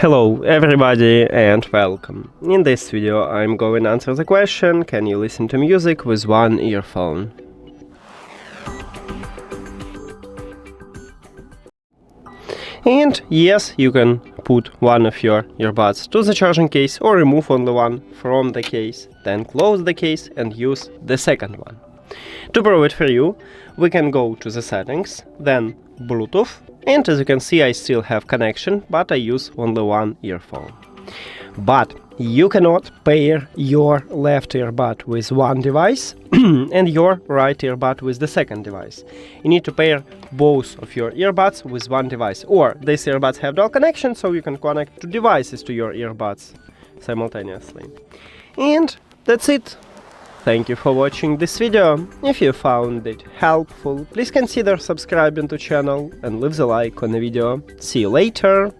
Hello everybody and welcome. In this video I'm going to answer the question, can you listen to music with one earphone? And yes, you can put one of your earbuds to the charging case or remove only one from the case, then close the case and use the second one. To prove it for you, we can go to the settings, then Bluetooth, and as you can see I still have connection, but I use only one earphone. But you cannot pair your left earbud with one device and your right earbud with the second device. You need to pair both of your earbuds with one device, or these earbuds have dual connection, so you can connect two devices to your earbuds simultaneously. And that's it. Thank you for watching this video. If you found it helpful, please consider subscribing to the channel and leave the like on the video. See you later!